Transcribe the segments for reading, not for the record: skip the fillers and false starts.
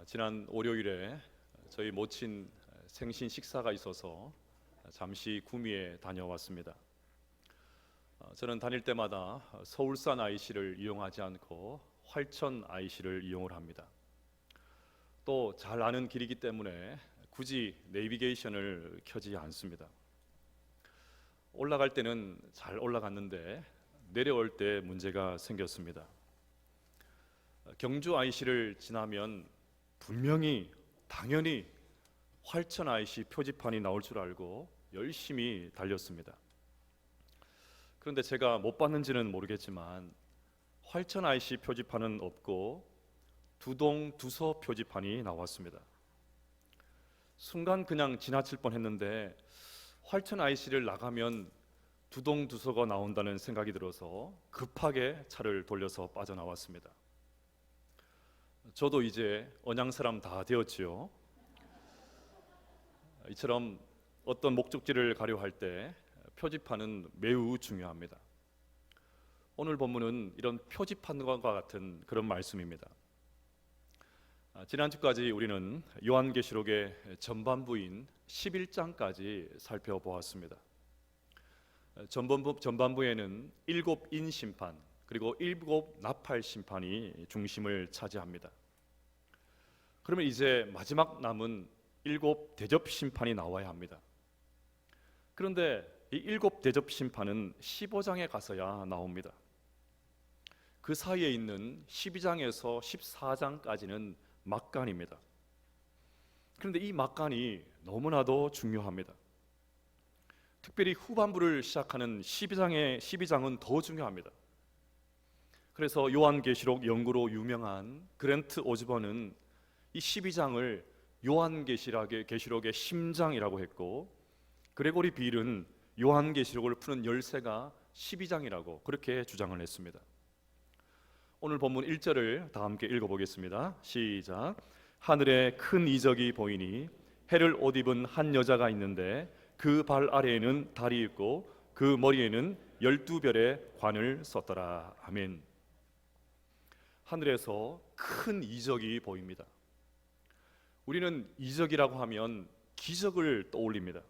지난 월요일에 저희 모친 생신 식사가 있어서 잠시 구미에 다녀왔습니다. 저는 다닐 때마다 서울산 IC를 이용하지 않고 활천 IC를 이용을 합니다. 또 잘 아는 길이기 때문에 굳이 내비게이션을 켜지 않습니다. 올라갈 때는 잘 올라갔는데 내려올 때 문제가 생겼습니다. 경주 IC를 지나면 분명히 당연히 활천 IC 표지판이 나올 줄 알고 열심히 달렸습니다. 그런데 제가 못 봤는지는 모르겠지만 활천 IC 표지판은 없고 두동 두서 표지판이 나왔습니다. 순간 그냥 지나칠 뻔했는데 활천 IC를 나가면 두동 두서가 나온다는 생각이 들어서 급하게 차를 돌려서 빠져나왔습니다. 저도 이제 언양 사람 다 되었지요. 이처럼 어떤 목적지를 가려 할 때 표지판은 매우 중요합니다. 오늘 본문은 이런 표지판과 같은 그런 말씀입니다. 지난주까지 우리는 요한계시록의 전반부인 11장까지 살펴보았습니다. 전반부에는 7인 심판 그리고 7 나팔 심판이 중심을 차지합니다. 그러면 이제 마지막 남은 7 대접 심판이 나와야 합니다. 그런데 이 7 대접 심판은 15장에 가서야 나옵니다. 그 사이에 있는 12장에서 14장까지는 막간입니다. 그런데 이 막간이 너무나도 중요합니다. 특별히 후반부를 시작하는 12장은 더 중요합니다. 그래서 요한계시록 연구로 유명한 그랜트 오즈번은 이 12장을 요한계시록의 심장이라고 했고, 그레고리 빌은 요한계시록을 푸는 열쇠가 12장이라고 그렇게 주장을 했습니다. 오늘 본문 1절을 다 함께 읽어보겠습니다. 시작. 하늘에 큰 이적이 보이니 해를 옷 입은 한 여자가 있는데 그 발 아래에는 달이 있고 그 머리에는 12별의 관을 썼더라. 아멘. 하늘에서 큰 이적이 보입니다. 우리는 이적이라고 하면 기적을 떠올립니다.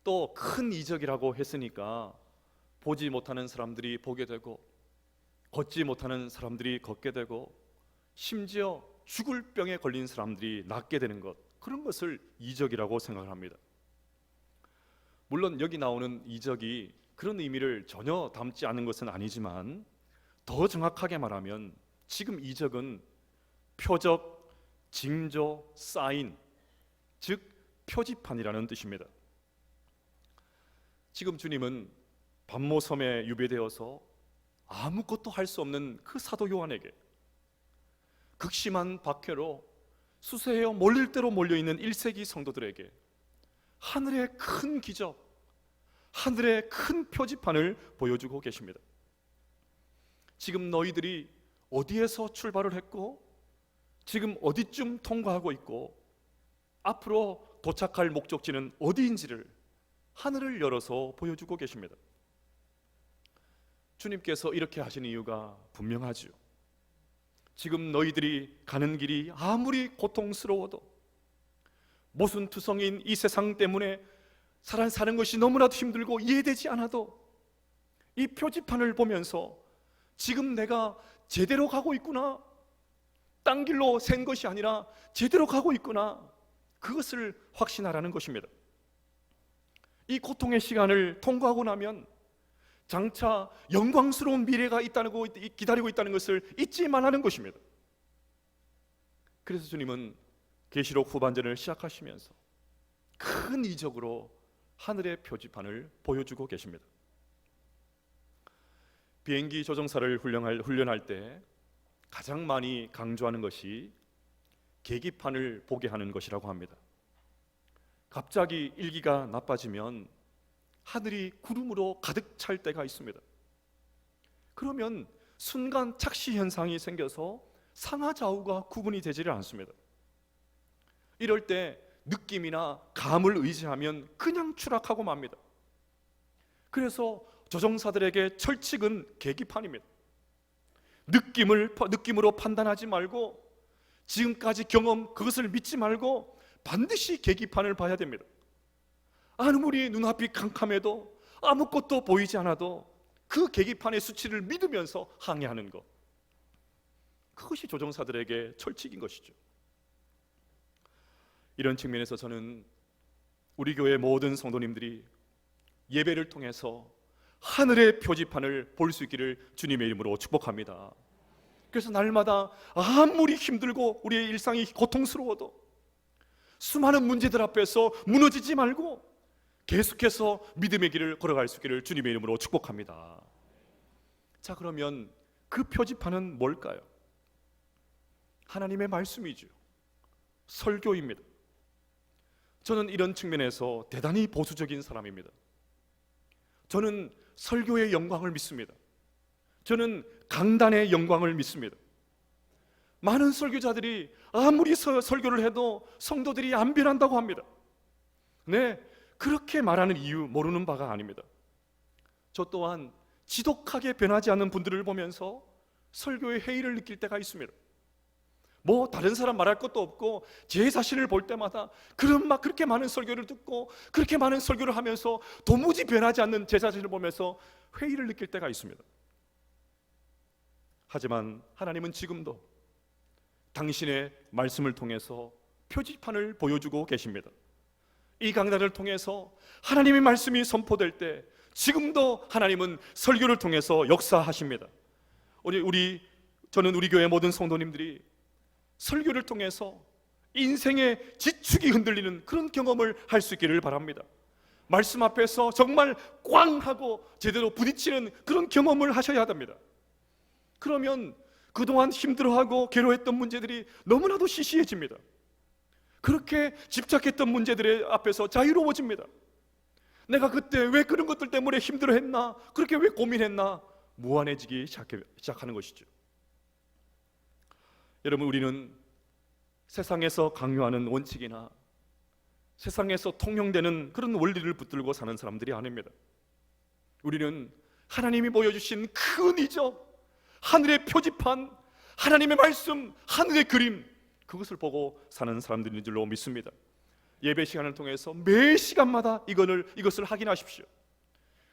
또 큰 이적이라고 했으니까 보지 못하는 사람들이 보게 되고 걷지 못하는 사람들이 걷게 되고 심지어 죽을 병에 걸린 사람들이 낫게 되는 것, 그런 것을 이적이라고 생각을 합니다. 물론 여기 나오는 이적이 그런 의미를 전혀 담지 않은 것은 아니지만 더 정확하게 말하면 지금 이적은 표적, 징조, 사인, 즉 표지판이라는 뜻입니다. 지금 주님은 반모섬에 유배되어서 아무것도 할 수 없는 그 사도 요한에게 극심한 박해로 수세에 몰릴 대로 몰려있는 1세기 성도들에게 하늘의 큰 기적, 하늘의 큰 표지판을 보여주고 계십니다. 지금 너희들이 어디에서 출발을 했고 지금 어디쯤 통과하고 있고 앞으로 도착할 목적지는 어디인지를 하늘을 열어서 보여주고 계십니다. 주님께서 이렇게 하신 이유가 분명하죠. 지금 너희들이 가는 길이 아무리 고통스러워도 모순투성인 이 세상 때문에 사는 것이 너무나도 힘들고 이해되지 않아도 이 표지판을 보면서 지금 내가 제대로 가고 있구나, 딴 길로 샌 것이 아니라 제대로 가고 있구나, 그것을 확신하라는 것입니다. 이 고통의 시간을 통과하고 나면 장차 영광스러운 미래가 기다리고 있다는 것을 잊지 말라는 것입니다. 그래서 주님은 계시록 후반전을 시작하시면서 큰 이적으로 하늘의 표지판을 보여주고 계십니다. 비행기 조종사를 훈련할 때 가장 많이 강조하는 것이 계기판을 보게 하는 것이라고 합니다. 갑자기 일기가 나빠지면 하늘이 구름으로 가득 찰 때가 있습니다. 그러면 순간 착시 현상이 생겨서 상하좌우가 구분이 되지를 않습니다. 이럴 때 느낌이나 감을 의지하면 그냥 추락하고 맙니다. 그래서 조종사들에게 철칙은 계기판입니다. 느낌으로 판단하지 말고 지금까지 경험 그것을 믿지 말고 반드시 계기판을 봐야 됩니다. 아무리 눈앞이 캄캄해도 아무것도 보이지 않아도 그 계기판의 수치를 믿으면서 항해하는 것, 그것이 조종사들에게 철칙인 것이죠. 이런 측면에서 저는 우리 교회 모든 성도님들이 예배를 통해서 하늘의 표지판을 볼 수 있기를 주님의 이름으로 축복합니다. 그래서 날마다 아무리 힘들고 우리의 일상이 고통스러워도 수많은 문제들 앞에서 무너지지 말고 계속해서 믿음의 길을 걸어갈 수 있기를 주님의 이름으로 축복합니다. 자, 그러면 그 표지판은 뭘까요? 하나님의 말씀이죠. 설교입니다. 저는 이런 측면에서 대단히 보수적인 사람입니다. 저는 설교의 영광을 믿습니다. 저는 강단의 영광을 믿습니다. 많은 설교자들이 아무리 설교를 해도 성도들이 안 변한다고 합니다. 네, 그렇게 말하는 이유 모르는 바가 아닙니다. 저 또한 지독하게 변하지 않는 분들을 보면서 설교의 해이를 느낄 때가 있습니다. 뭐 다른 사람 말할 것도 없고 제 자신을 볼 때마다 그렇게 많은 설교를 듣고 그렇게 많은 설교를 하면서 도무지 변하지 않는 제 자신을 보면서 회의를 느낄 때가 있습니다. 하지만 하나님은 지금도 당신의 말씀을 통해서 표지판을 보여주고 계십니다. 이 강단을 통해서 하나님의 말씀이 선포될 때 지금도 하나님은 설교를 통해서 역사하십니다. 저는 우리 교회 모든 성도님들이 설교를 통해서 인생의 지축이 흔들리는 그런 경험을 할 수 있기를 바랍니다. 말씀 앞에서 정말 꽝 하고 제대로 부딪히는 그런 경험을 하셔야 합니다. 그러면 그동안 힘들어하고 괴로웠던 문제들이 너무나도 시시해집니다. 그렇게 집착했던 문제들의 앞에서 자유로워집니다. 내가 그때 왜 그런 것들 때문에 힘들어했나, 그렇게 왜 고민했나, 무한해지기 시작하는 것이죠. 여러분, 우리는 세상에서 강요하는 원칙이나 세상에서 통용되는 그런 원리를 붙들고 사는 사람들이 아닙니다. 우리는 하나님이 보여주신 큰 이적, 하늘의 표지판, 하나님의 말씀, 하늘의 그림, 그것을 보고 사는 사람들인 줄로 믿습니다. 예배 시간을 통해서 매 시간마다 이것을 확인하십시오.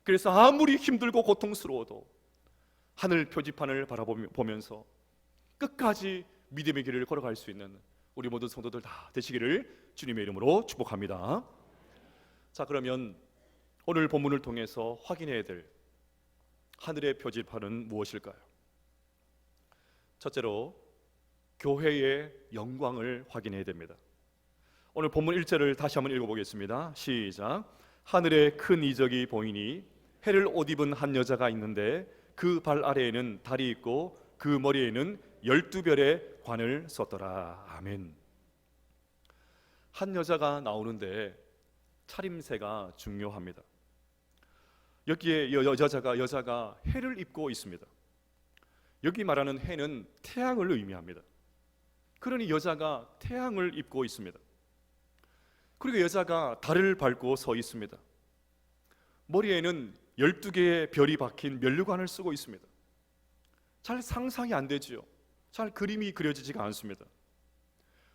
그래서 아무리 힘들고 고통스러워도 하늘 표지판을 바라보면서 끝까지 믿음의 길을 걸어갈 수 있는 우리 모든 성도들 다 되시기를 주님의 이름으로 축복합니다. 자, 그러면 오늘 본문을 통해서 확인해야 될 하늘의 표지판은 무엇일까요? 첫째로 교회의 영광을 확인해야 됩니다. 오늘 본문 1절을 다시 한번 읽어보겠습니다. 시작. 하늘에 큰 이적이 보이니 해를 옷 입은 한 여자가 있는데 그 발 아래에는 달이 있고 그 머리에는 12별의 관을 썼더라. 아멘. 한 여자가 나오는데 차림새가 중요합니다. 여기에 여자가 해를 입고 있습니다. 여기 말하는 해는 태양을 의미합니다. 그러니 여자가 태양을 입고 있습니다. 그리고 여자가 달을 밟고 서 있습니다. 머리에는 12개의 별이 박힌 면류관을 쓰고 있습니다. 잘 상상이 안 되지요. 잘 그림이 그려지지가 않습니다.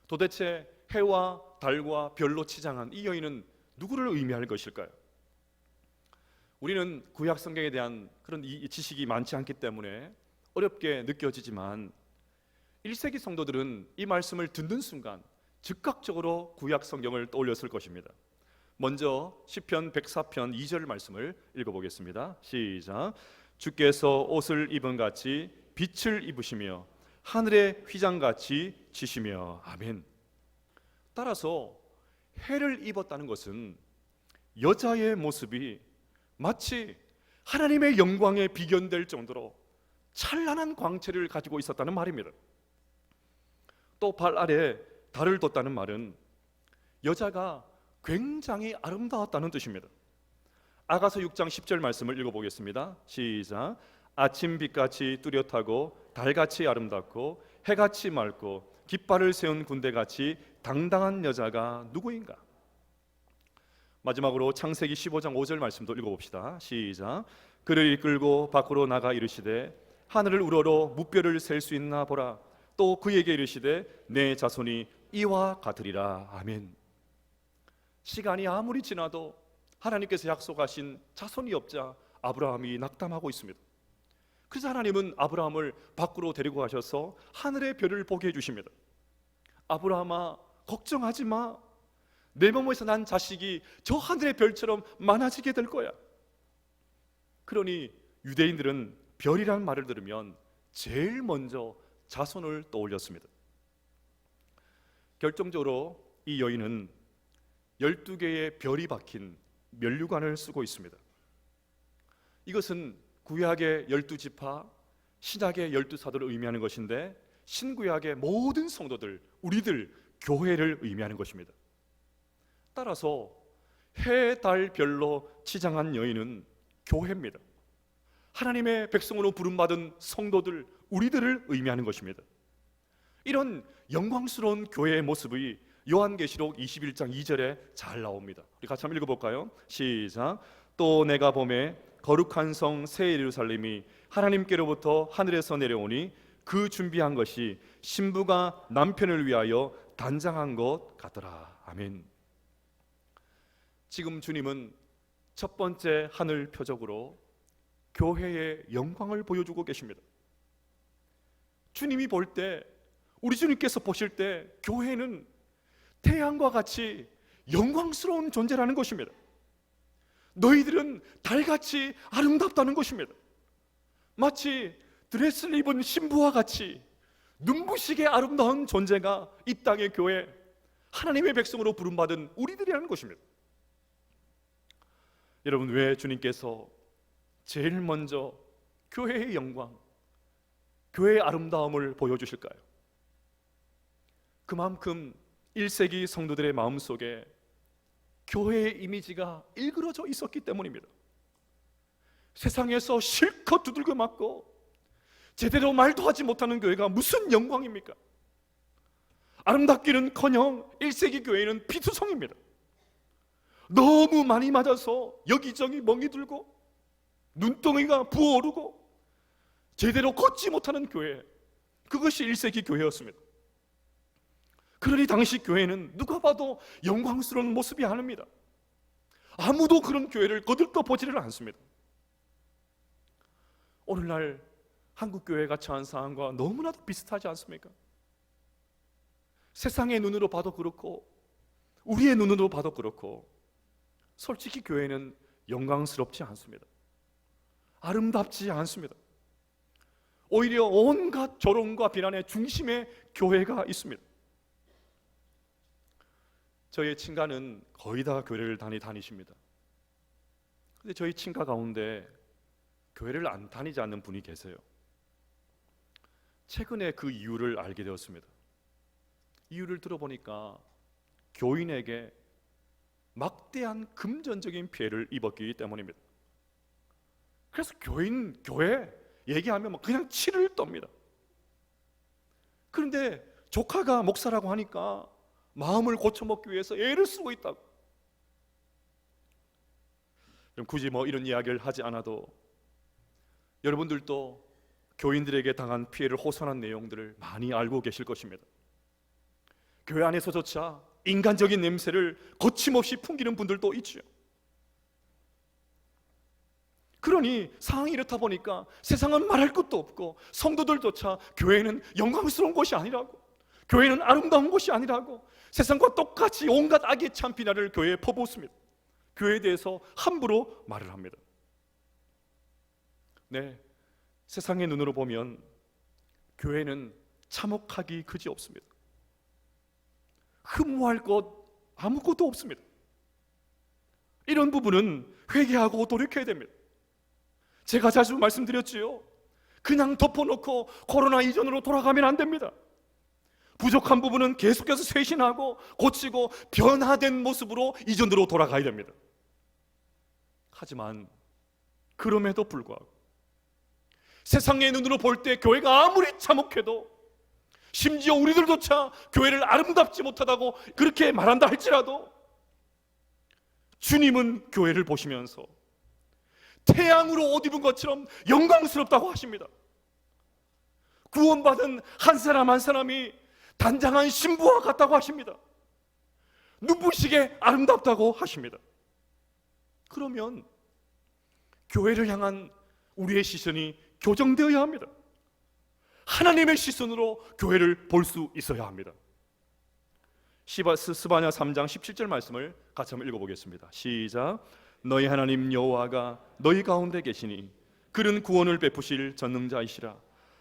도대체 해와 달과 별로 치장한 이 여인은 누구를 의미할 것일까요? 우리는 구약 성경에 대한 그런 지식이 많지 않기 때문에 어렵게 느껴지지만 1세기 성도들은 이 말씀을 듣는 순간 즉각적으로 구약 성경을 떠올렸을 것입니다. 먼저 시편 104편 2절 말씀을 읽어보겠습니다. 시작. 주께서 옷을 입은 같이 빛을 입으시며 하늘의 휘장같이 지시며. 아멘. 따라서 해를 입었다는 것은 여자의 모습이 마치 하나님의 영광에 비견될 정도로 찬란한 광채를 가지고 있었다는 말입니다. 또 발 아래 달을 뒀다는 말은 여자가 굉장히 아름다웠다는 뜻입니다. 아가서 6장 10절 말씀을 읽어보겠습니다. 시작. 아침 빛같이 뚜렷하고 달같이 아름답고 해같이 맑고 깃발을 세운 군대같이 당당한 여자가 누구인가? 마지막으로 창세기 15장 5절 말씀도 읽어봅시다. 시작. 그를 이끌고 밖으로 나가 이르시되 하늘을 우러러 무뼈를 셀 수 있나 보라. 또 그에게 이르시되 내 자손이 이와 같으리라. 아멘. 시간이 아무리 지나도 하나님께서 약속하신 자손이 없자 아브라함이 낙담하고 있습니다. 그래서 하나님은 아브라함을 밖으로 데리고 가셔서 하늘의 별을 보게 해주십니다. 아브라함아, 걱정하지 마. 내 몸에서 난 자식이 저 하늘의 별처럼 많아지게 될 거야. 그러니 유대인들은 별이라는 말을 들으면 제일 먼저 자손을 떠올렸습니다. 결정적으로 이 여인은 12개의 별이 박힌 면류관을 쓰고 있습니다. 이것은 구약의 12지파, 신약의 12사도를 의미하는 것인데 신구약의 모든 성도들, 우리들 교회를 의미하는 것입니다. 따라서 해, 달, 별로 치장한 여인은 교회입니다. 하나님의 백성으로 부름받은 성도들, 우리들을 의미하는 것입니다. 이런 영광스러운 교회의 모습이 요한계시록 21장 2절에 잘 나옵니다. 우리 같이 한번 읽어볼까요? 시작. 또 내가 보매 거룩한 성 새 예루살렘이 하나님께로부터 하늘에서 내려오니 그 준비한 것이 신부가 남편을 위하여 단장한 것 같더라. 아멘. 지금 주님은 첫 번째 하늘 표적으로 교회의 영광을 보여주고 계십니다. 주님이 볼 때, 우리 주님께서 보실 때 교회는 태양과 같이 영광스러운 존재라는 것입니다. 너희들은 달같이 아름답다는 것입니다. 마치 드레스를 입은 신부와 같이 눈부시게 아름다운 존재가 이 땅의 교회, 하나님의 백성으로 부름받은 우리들이라는 것입니다. 여러분, 왜 주님께서 제일 먼저 교회의 영광, 교회의 아름다움을 보여주실까요? 그만큼 1세기 성도들의 마음속에 교회의 이미지가 일그러져 있었기 때문입니다. 세상에서 실컷 두들겨 맞고 제대로 말도 하지 못하는 교회가 무슨 영광입니까? 아름답기는커녕 1세기 교회는 피투성입니다. 너무 많이 맞아서 여기저기 멍이 들고 눈덩이가 부어오르고 제대로 걷지 못하는 교회, 그것이 1세기 교회였습니다. 그러니 당시 교회는 누가 봐도 영광스러운 모습이 아닙니다. 아무도 그런 교회를 거들떠보지를 않습니다. 오늘날 한국교회가 처한 상황과 너무나도 비슷하지 않습니까? 세상의 눈으로 봐도 그렇고 우리의 눈으로 봐도 그렇고 솔직히 교회는 영광스럽지 않습니다. 아름답지 않습니다. 오히려 온갖 조롱과 비난의 중심에 교회가 있습니다. 저희 친가는 거의 다 교회를 다니십니다. 근데 저희 친가 가운데 교회를 안 다니지 않는 분이 계세요. 최근에 그 이유를 알게 되었습니다. 이유를 들어보니까 교인에게 막대한 금전적인 피해를 입었기 때문입니다. 그래서 교회 얘기하면 그냥 치를 떱니다. 그런데 조카가 목사라고 하니까 마음을 고쳐먹기 위해서 애를 쓰고 있다고. 굳이 이런 이야기를 하지 않아도 여러분들도 교인들에게 당한 피해를 호소하는 내용들을 많이 알고 계실 것입니다. 교회 안에서조차 인간적인 냄새를 거침없이 풍기는 분들도 있죠. 그러니 상황이 이렇다 보니까 세상은 말할 것도 없고 성도들조차 교회는 영광스러운 곳이 아니라고, 교회는 아름다운 곳이 아니라고 세상과 똑같이 온갖 악의 참 비난을 교회에 퍼붓습니다. 교회에 대해서 함부로 말을 합니다. 네, 세상의 눈으로 보면 교회는 참혹하기 그지없습니다. 흠모할 것 아무것도 없습니다. 이런 부분은 회개하고 돌이켜야 됩니다. 제가 자주 말씀드렸지요. 그냥 덮어놓고 코로나 이전으로 돌아가면 안 됩니다. 부족한 부분은 계속해서 쇄신하고 고치고 변화된 모습으로 이전으로 돌아가야 됩니다. 하지만 그럼에도 불구하고 세상의 눈으로 볼 때 교회가 아무리 참혹해도, 심지어 우리들조차 교회를 아름답지 못하다고 그렇게 말한다 할지라도 주님은 교회를 보시면서 태양으로 옷 입은 것처럼 영광스럽다고 하십니다. 구원받은 한 사람 한 사람이 단장한 신부와 같다고 하십니다. 눈부시게 아름답다고 하십니다. 그러면 교회를 향한 우리의 시선이 교정되어야 합니다. 하나님의 시선으로 교회를 볼 수 있어야 합니다. 스바냐 3장 17절 말씀을 같이 한번 읽어보겠습니다. 시작. 너희 하나님 여호와가 너희 가운데 계시니 그는 구원을 베푸실 전능자이시라.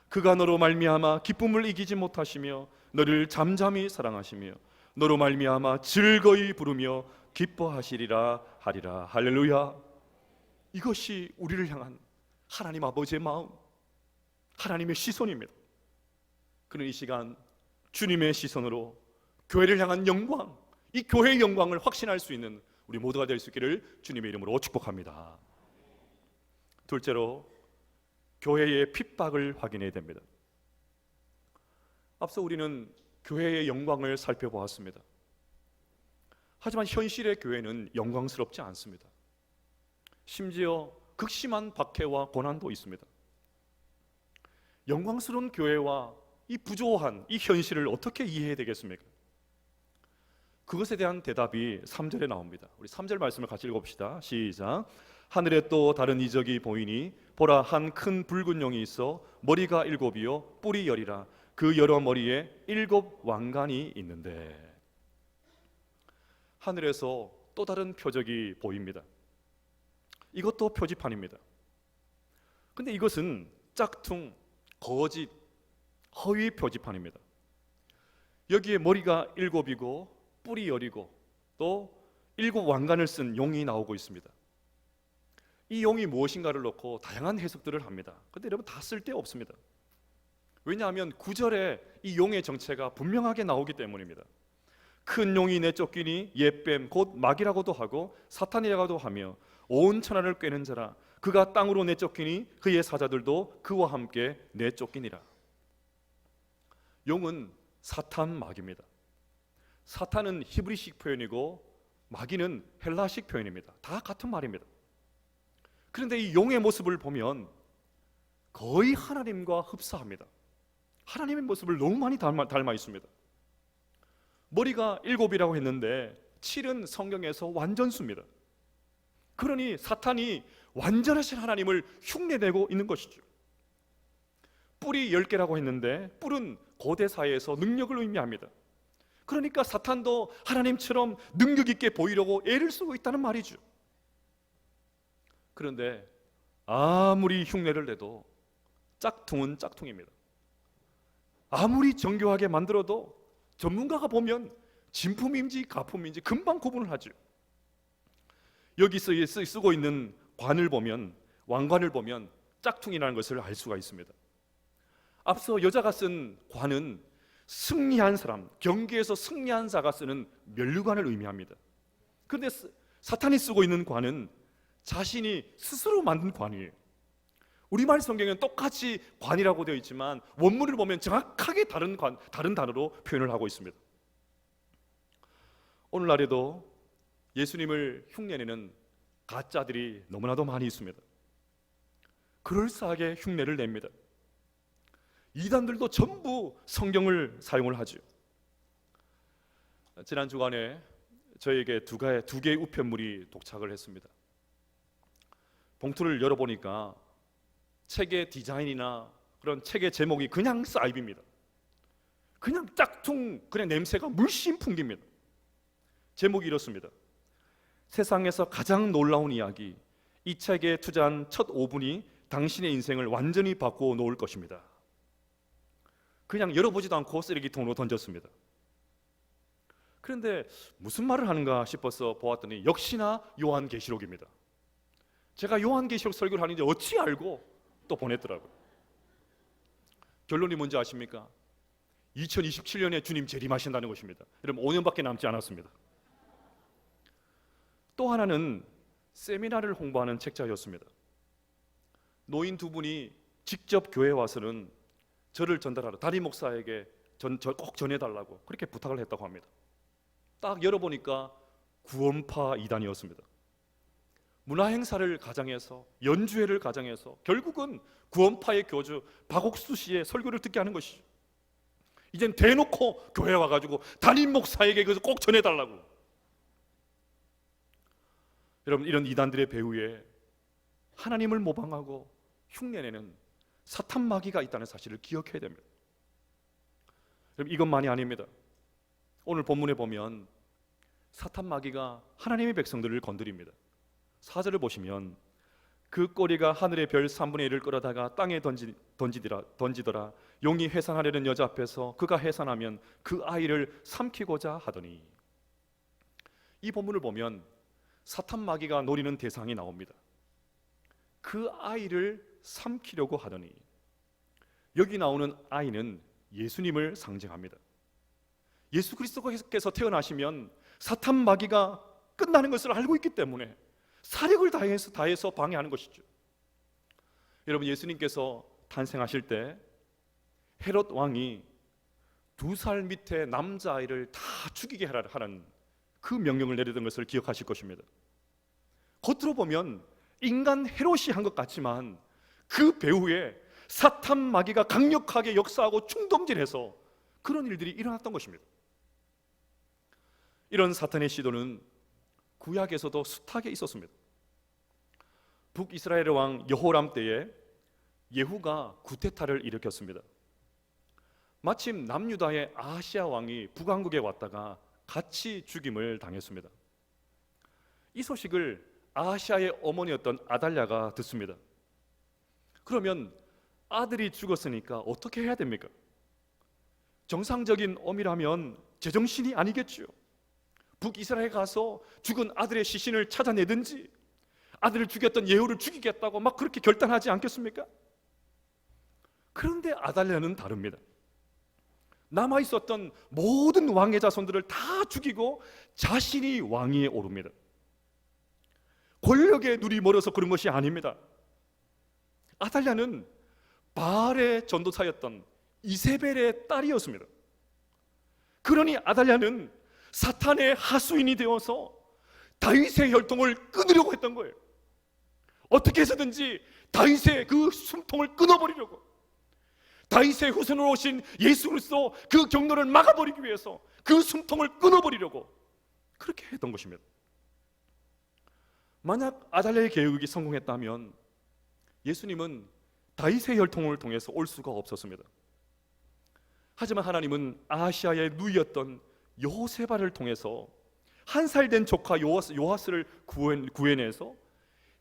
그가 너로 말미암아 기쁨을 이기지 못하시며 너를 잠잠히 사랑하시며 너로 말미암아 즐거이 부르며 기뻐하시리라 하리라. 할렐루야. 이것이 우리를 향한 하나님 아버지의 마음, 하나님의 시선입니다. 그는 이 시간 주님의 시선으로 교회를 향한 영광, 이 교회의 영광을 확신할 수 있는 우리 모두가 될 수 있기를 주님의 이름으로 축복합니다. 둘째로, 교회의 핍박을 확인해야 됩니다. 앞서 우리는 교회의 영광을 살펴보았습니다. 하지만 현실의 교회는 영광스럽지 않습니다. 심지어 극심한 박해와 고난도 있습니다. 영광스러운 교회와 이 부조한 이 현실을 어떻게 이해해야 되겠습니까? 그것에 대한 대답이 3절에 나옵니다. 우리 3절 말씀을 같이 읽어봅시다. 시작. 하늘에 또 다른 이적이 보이니 보라, 한 큰 붉은 용이 있어 머리가 7이요 뿔이 10이라. 그 여러 머리에 7 왕관이 있는데. 하늘에서 또 다른 표적이 보입니다. 이것도 표지판입니다. 근데 이것은 짝퉁, 거짓, 허위 표지판입니다. 여기에 머리가 7이고 뿔이 10이고 또 7 왕관을 쓴 용이 나오고 있습니다. 이 용이 무엇인가를 놓고 다양한 해석들을 합니다. 근데 여러분, 다 쓸데없습니다. 왜냐하면 9절에 이 용의 정체가 분명하게 나오기 때문입니다. 큰 용이 내쫓기니 옛뱀 곧 마귀라고도 하고 사탄이라고도 하며 온 천하를 꿰는 자라. 그가 땅으로 내쫓기니 그의 사자들도 그와 함께 내쫓기니라. 용은 사탄, 마귀입니다. 사탄은 히브리식 표현이고 마귀는 헬라식 표현입니다. 다 같은 말입니다. 그런데 이 용의 모습을 보면 거의 하나님과 흡사합니다. 하나님의 모습을 너무 많이 닮아 있습니다. 머리가 7이라고 했는데 7은 성경에서 완전수입니다. 그러니 사탄이 완전하신 하나님을 흉내내고 있는 것이죠. 뿔이 10개라고 했는데 뿔은 고대 사회에서 능력을 의미합니다. 그러니까 사탄도 하나님처럼 능력 있게 보이려고 애를 쓰고 있다는 말이죠. 그런데 아무리 흉내를 내도 짝퉁은 짝퉁입니다. 아무리 정교하게 만들어도 전문가가 보면 진품인지 가품인지 금방 구분을 하죠. 여기서 쓰고 있는 관을 보면, 왕관을 보면 짝퉁이라는 것을 알 수가 있습니다. 앞서 여자가 쓴 관은 승리한 사람, 경기에서 승리한 자가 쓰는 면류관을 의미합니다. 그런데 사탄이 쓰고 있는 관은 자신이 스스로 만든 관이에요. 우리말 성경에는 똑같이 관이라고 되어 있지만 원문을 보면 정확하게 다른 단어로 표현을 하고 있습니다. 오늘날에도 예수님을 흉내내는 가짜들이 너무나도 많이 있습니다. 그럴싸하게 흉내를 냅니다. 이단들도 전부 성경을 사용을 하죠. 지난 주간에 저에게 두 개의 우편물이 도착을 했습니다. 봉투를 열어보니까 책의 디자인이나 그런 책의 제목이 그냥 사이비입니다. 그냥 짝퉁, 그냥 냄새가 물씬 풍깁니다. 제목이 이렇습니다. 세상에서 가장 놀라운 이야기, 이 책에 투자한 첫 5분이 당신의 인생을 완전히 바꾸어 놓을 것입니다. 그냥 열어보지도 않고 쓰레기통으로 던졌습니다. 그런데 무슨 말을 하는가 싶어서 보았더니 역시나 요한계시록입니다. 제가 요한계시록 설교를 하는데 어찌 알고 또 보냈더라고요. 결론이 뭔지 아십니까? 2027년에 주님 재림하신다는 것입니다. 여러분, 5년밖에 남지 않았습니다. 또 하나는 세미나를 홍보하는 책자였습니다. 노인 두 분이 직접 교회에 와서는 저를 전달하라, 담임 목사에게 꼭 전해달라고 그렇게 부탁을 했다고 합니다. 딱 열어보니까 구원파 이단이었습니다. 문화 행사를 가장해서 연주회를 가장해서 결국은 구원파의 교주 박옥수 씨의 설교를 듣게 하는 것이죠. 이젠 대놓고 교회 와가지고 담임 목사에게 그것을 꼭 전해달라고. 여러분, 이런 이단들의 배후에 하나님을 모방하고 흉내내는 사탄 마귀가 있다는 사실을 기억해야 됩니다. 여러분, 이것만이 아닙니다. 오늘 본문에 보면 사탄 마귀가 하나님의 백성들을 건드립니다. 4절을 보시면 그 꼬리가 하늘의 별 3분의 1을 끌어다가 땅에 던지더라. 용이 해산하려는 여자 앞에서 그가 해산하면 그 아이를 삼키고자 하더니. 이 본문을 보면 사탄 마귀가 노리는 대상이 나옵니다. 그 아이를 삼키려고 하더니, 여기 나오는 아이는 예수님을 상징합니다. 예수 그리스도께서 태어나시면 사탄 마귀가 끝나는 것을 알고 있기 때문에 사력을 다해서 방해하는 것이죠. 여러분, 예수님께서 탄생하실 때 헤롯 왕이 2살 밑에 남자아이를 다 죽이게 하라는 그 명령을 내리던 것을 기억하실 것입니다. 겉으로 보면 인간 헤롯이 한 것 같지만 그 배후에 사탄 마귀가 강력하게 역사하고 충동질해서 그런 일들이 일어났던 것입니다. 이런 사탄의 시도는 구약에서도 숱하게 있었습니다. 북이스라엘 왕 여호람 때에 예후가 구테타를 일으켰습니다. 마침 남유다의 아하시아 왕이 북왕국에 왔다가 같이 죽임을 당했습니다. 이 소식을 아하시아의 어머니였던 아달랴가 듣습니다. 그러면 아들이 죽었으니까 어떻게 해야 됩니까? 정상적인 어미라면 제정신이 아니겠죠. 북이스라엘에 가서 죽은 아들의 시신을 찾아내든지 아들을 죽였던 예후를 죽이겠다고 막 그렇게 결단하지 않겠습니까? 그런데 아달랴는 다릅니다. 남아있었던 모든 왕의 자손들을 다 죽이고 자신이 왕위에 오릅니다. 권력의 눈이 멀어서 그런 것이 아닙니다. 아달랴는 바알의 전도사였던 이세벨의 딸이었습니다. 그러니 아달랴는 사탄의 하수인이 되어서 다윗의 혈통을 끊으려고 했던 거예요. 어떻게 해서든지 다윗의 그 숨통을 끊어버리려고, 다윗의 후손으로 오신 예수 그리스도 그 경로를 막아버리기 위해서 그 숨통을 끊어버리려고 그렇게 했던 것입니다. 만약 아달랴의 계획이 성공했다면 예수님은 다윗의 혈통을 통해서 올 수가 없었습니다. 하지만 하나님은 아시아의 누이였던 여호세바를 통해서 한 살 된 조카 요아스를 구해내서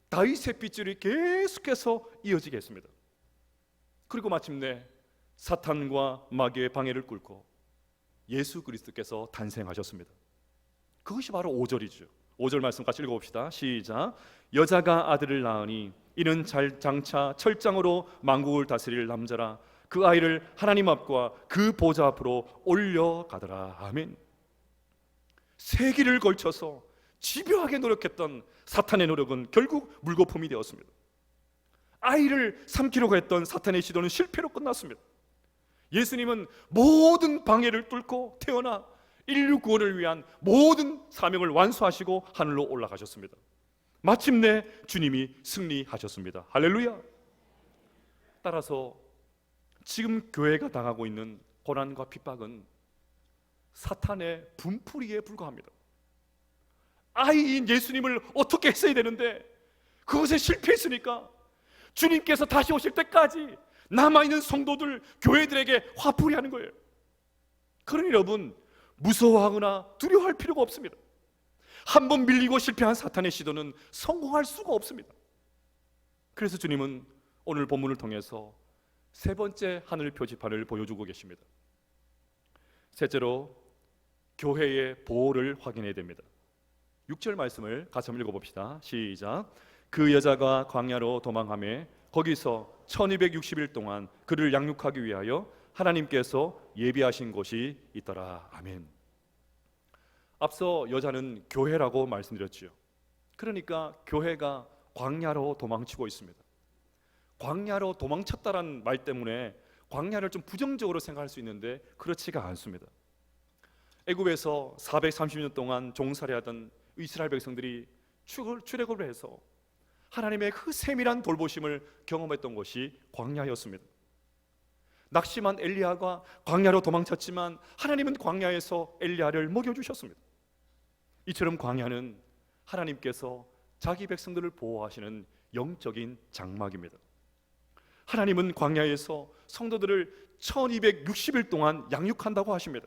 다윗의 핏줄이 계속해서 이어지게 했습니다. 그리고 마침내 사탄과 마귀의 방해를 꿇고 예수 그리스도께서 탄생하셨습니다. 그것이 바로 5절이죠. 5절 말씀 같이 읽어봅시다. 시작. 여자가 아들을 낳으니 이는 장차 철장으로 만국을 다스릴 남자라. 그 아이를 하나님 앞과 그 보좌 앞으로 올려가더라. 아멘. 세기를 걸쳐서 집요하게 노력했던 사탄의 노력은 결국 물거품이 되었습니다. 아이를 삼키려고 했던 사탄의 시도는 실패로 끝났습니다. 예수님은 모든 방해를 뚫고 태어나 인류 구원을 위한 모든 사명을 완수하시고 하늘로 올라가셨습니다. 마침내 주님이 승리하셨습니다. 할렐루야. 따라서 지금 교회가 당하고 있는 고난과 핍박은 사탄의 분풀이에 불과합니다. 아이인 예수님을 어떻게 했어야 되는데 그것에 실패했으니까 주님께서 다시 오실 때까지 남아있는 성도들, 교회들에게 화풀이하는 거예요. 그러니 여러분, 무서워하거나 두려워할 필요가 없습니다. 한번 밀리고 실패한 사탄의 시도는 성공할 수가 없습니다. 그래서 주님은 오늘 본문을 통해서 세 번째 하늘 표지판을 보여주고 계십니다. 셋째로 교회의 보호를 확인해야 됩니다. 6절 말씀을 같이 한번 읽어봅시다. 시작. 그 여자가 광야로 도망하며 거기서 1260일 동안 그를 양육하기 위하여 하나님께서 예비하신 곳이 있더라. 아멘. 앞서 여자는 교회라고 말씀드렸죠. 그러니까 교회가 광야로 도망치고 있습니다. 광야로 도망쳤다라는 말 때문에 광야를 좀 부정적으로 생각할 수 있는데 그렇지가 않습니다. 애굽에서 430년 동안 종살이하던 이스라엘 백성들이 출애굽을 해서 하나님의 그 세밀한 돌보심을 경험했던 것이 광야였습니다. 낙심한 엘리야가 광야로 도망쳤지만 하나님은 광야에서 엘리야를 먹여주셨습니다. 이처럼 광야는 하나님께서 자기 백성들을 보호하시는 영적인 장막입니다. 하나님은 광야에서 성도들을 1260일 동안 양육한다고 하십니다.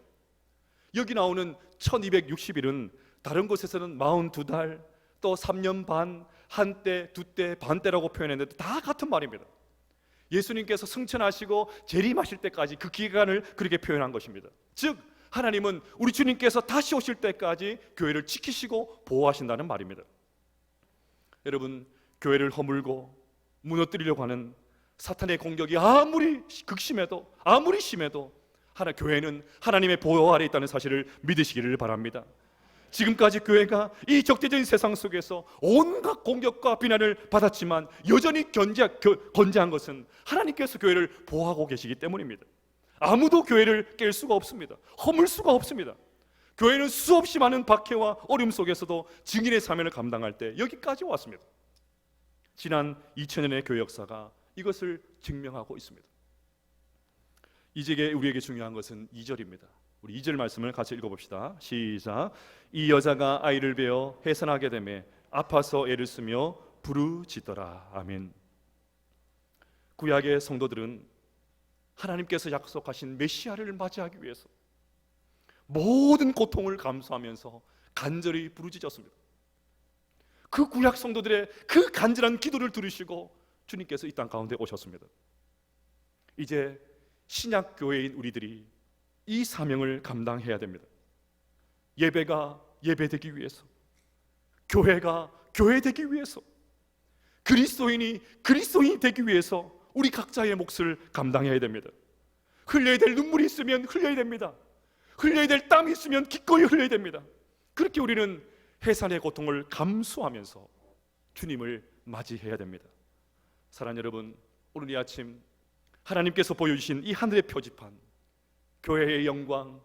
여기 나오는 1260일은 다른 곳에서는 42달, 또 3년 반, 한때, 두때, 반때라고 표현했는데 다 같은 말입니다. 예수님께서 승천하시고 재림하실 때까지 그 기간을 그렇게 표현한 것입니다. 즉 하나님은 우리 주님께서 다시 오실 때까지 교회를 지키시고 보호하신다는 말입니다. 여러분, 교회를 허물고 무너뜨리려고 하는 사탄의 공격이 아무리 극심해도, 아무리 심해도 교회는 하나님의 보호 아래 있다는 사실을 믿으시기를 바랍니다. 지금까지 교회가 이 적대적인 세상 속에서 온갖 공격과 비난을 받았지만 여전히 건재한 것은 하나님께서 교회를 보호하고 계시기 때문입니다. 아무도 교회를 깰 수가 없습니다. 허물 수가 없습니다. 교회는 수없이 많은 박해와 어려움 속에서도 증인의 사명을 감당할 때 여기까지 왔습니다. 지난 2000년의 교회 역사가 이것을 증명하고 있습니다. 이제 우리에게 중요한 것은 2절입니다. 우리 2절 말씀을 같이 읽어봅시다. 시작. 이 여자가 아이를 베어 해산하게 되매 아파서 애를 쓰며 부르짖더라. 아멘. 구약의 성도들은 하나님께서 약속하신 메시아를 맞이하기 위해서 모든 고통을 감수하면서 간절히 부르짖었습니다. 그 구약 성도들의 그 간절한 기도를 들으시고 주님께서 이 땅 가운데 오셨습니다. 이제 신약 교회인 우리들이 이 사명을 감당해야 됩니다. 예배가 예배되기 위해서, 교회가 교회되기 위해서, 그리스도인이 그리스도인이 되기 위해서 우리 각자의 몫을 감당해야 됩니다. 흘려야 될 눈물이 있으면 흘려야 됩니다. 흘려야 될 땀이 있으면 기꺼이 흘려야 됩니다. 그렇게 우리는 해산의 고통을 감수하면서 주님을 맞이해야 됩니다. 사랑하는 여러분, 오늘 이 아침 하나님께서 보여주신 이 하늘의 표지판, 교회의 영광,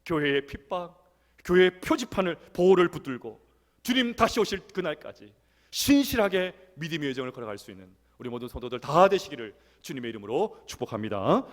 교회의 핍박, 교회의 표지판을 보호를 붙들고 주님 다시 오실 그날까지 신실하게 믿음의 여정을 걸어갈 수 있는 우리 모든 성도들 다 되시기를 주님의 이름으로 축복합니다.